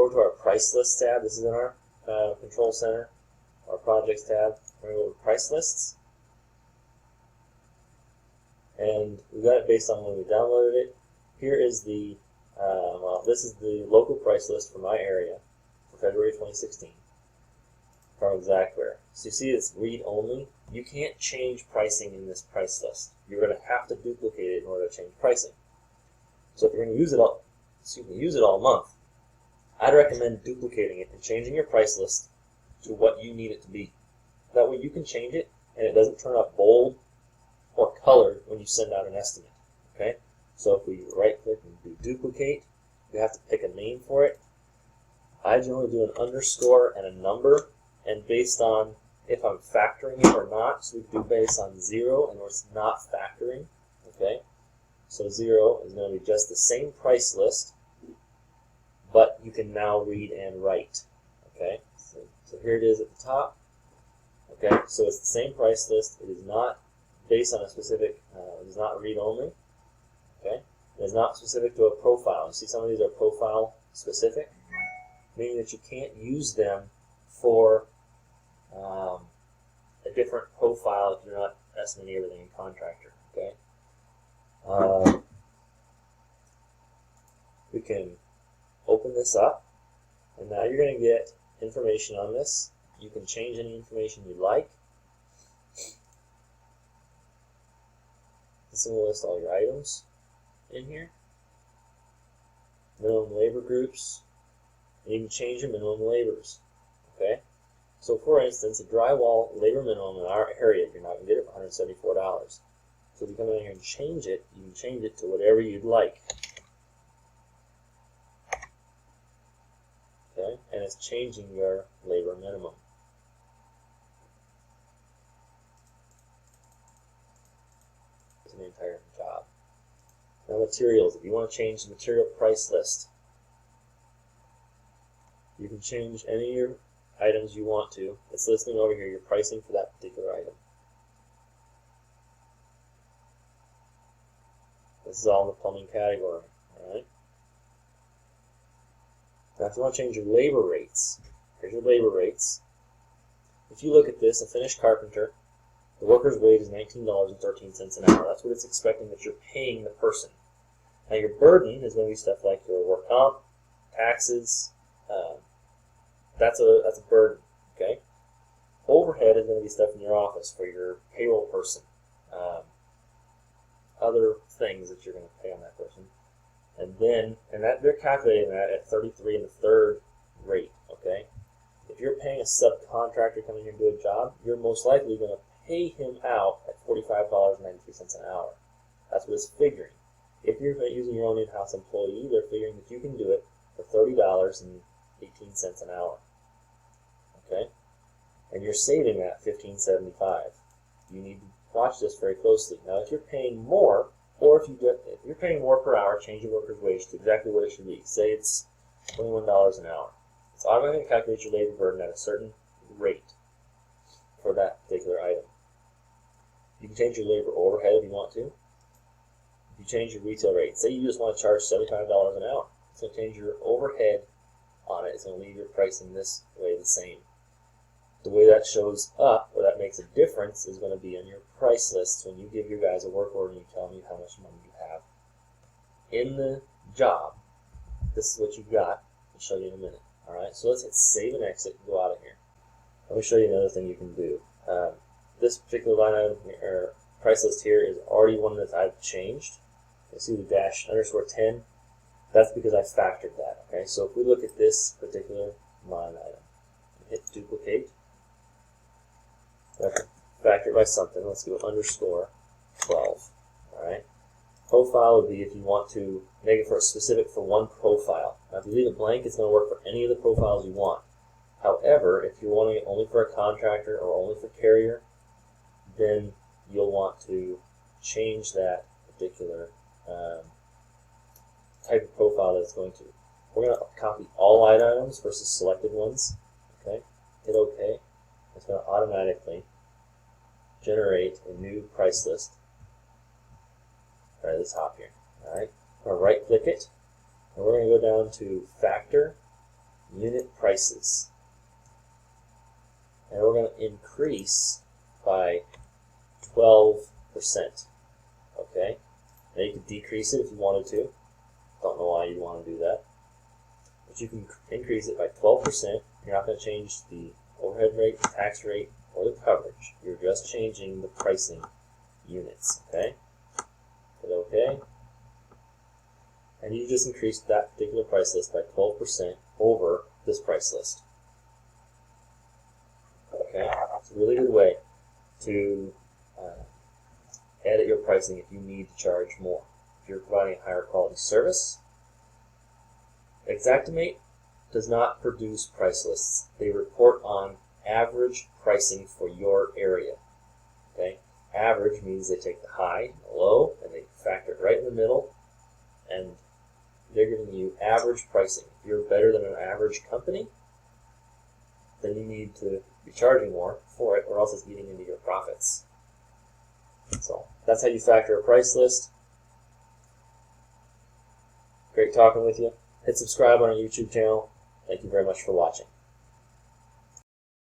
over to our price list tab. This is in our control center, our projects tab. We're going to go to price lists. And we got it based on when we downloaded it. Here is the, this is the local price list for my area for February 2016 from Xactimate. So you see it's read only. You can't change pricing in this price list. You're going to have to duplicate it in order to change pricing. So if you're going to use it all month, I'd recommend duplicating it and changing your price list to what you need it to be. That way you can change it and it doesn't turn up bold or colored when you send out an estimate. Okay? So if we right click and do duplicate, you have to pick a name for it. I generally do an underscore and a number, and based on if I'm factoring it or not, so we do based on 0 and it's not factoring. Okay? So 0 is going to be just the same price list, but you can now read and write. Okay? So here it is at the top. Okay? So it's the same price list. It is not based on a specific, it is not read only. Okay? It is not specific to a profile. You see some of these are profile specific, meaning that you can't use them for a different profile if you're not estimating everything in contractor. Okay? We can open this up, and now you're going to get information on this. You can change any information you like. This will list all your items in here. Minimum labor groups. And you can change your minimum labors. Okay? So for instance, a drywall labor minimum in our area, you're not going to get it for $174. So if you come in here and change it, you can change it to whatever you'd like. Okay? And it's changing your labor minimum. To the entire job. Now materials, if you want to change the material price list, you can change any of your items you want to. It's listing over here your pricing for that particular item. This is all in the plumbing category. Alright? Now if you want to change your labor rates, here's your labor rates. If you look at this, a finished carpenter, the worker's wage is $19.13 an hour. That's what it's expecting that you're paying the person. Now your burden is going to be stuff like your work comp, taxes. That's a burden. Okay. Overhead is going to be stuff in your office for your payroll person. Other things that you're going to pay on that person, and that they're calculating that at 33 1/3 rate. Okay. If you're paying a subcontractor coming here and do a job, you're most likely going to pay him out at $45.93 an hour. That's what it's figuring. If you're using your own in-house employee, they're figuring that you can do it for $30.18 an hour. Okay? And you're saving that $15.75. You need to watch this very closely. Now, if you're paying more, or if you're paying more per hour, change your worker's wage to exactly what it should be. Say it's $21 an hour. It's automatically going to calculate your labor burden at a certain rate for that particular item. You can change your labor overhead if you want to. If you change your retail rate, say you just want to charge $75 an hour, it's going to change your overhead on it. It's going to leave your pricing this way the same. The way that shows up, or that makes a difference, is going to be on your price lists when you give your guys a work order and you tell them how much money you have in the job. This is what you've got. I'll show you in a minute. Alright, so let's hit save and exit and go out of here. Let me show you another thing you can do. This particular line item or price list here is already one that I've changed. You see the -_10. That's because I factored that. Okay, so if we look at this particular line item, hit duplicate. I have to factor it by something. Let's go _12. Alright. Profile would be if you want to make it for one profile. Now if you leave it blank, it's going to work for any of the profiles you want. However, if you're wanting it only for a contractor or only for carrier, then you'll want to change that particular type of profile that it's going to. We're going to copy all line items versus selected ones. Okay, hit OK. It's going to automatically generate a new price list right at the top here. All right, we're going to right-click it, and we're going to go down to Factor, unit prices. And we're going to increase by 12%. Okay? Now you could decrease it if you wanted to. Don't know why you'd want to do that. But you can increase it by 12%. You're not going to change the overhead rate, the tax rate, or the coverage. You're just changing the pricing units. Okay? Hit OK. And you just increased that particular price list by 12% over this price list. Okay? It's a really good way to edit your pricing if you need to charge more. If you're providing a higher quality service. Xactimate does not produce price lists. They report on average pricing for your area. Okay? Average means they take the high and the low and they factor it right in the middle, and they're giving you average pricing. If you're better than an average company, then you need to be charging more for it, or else it's eating into your profits. So that's how you factor a price list. Great talking with you. Hit subscribe on our YouTube channel. Thank you very much for watching.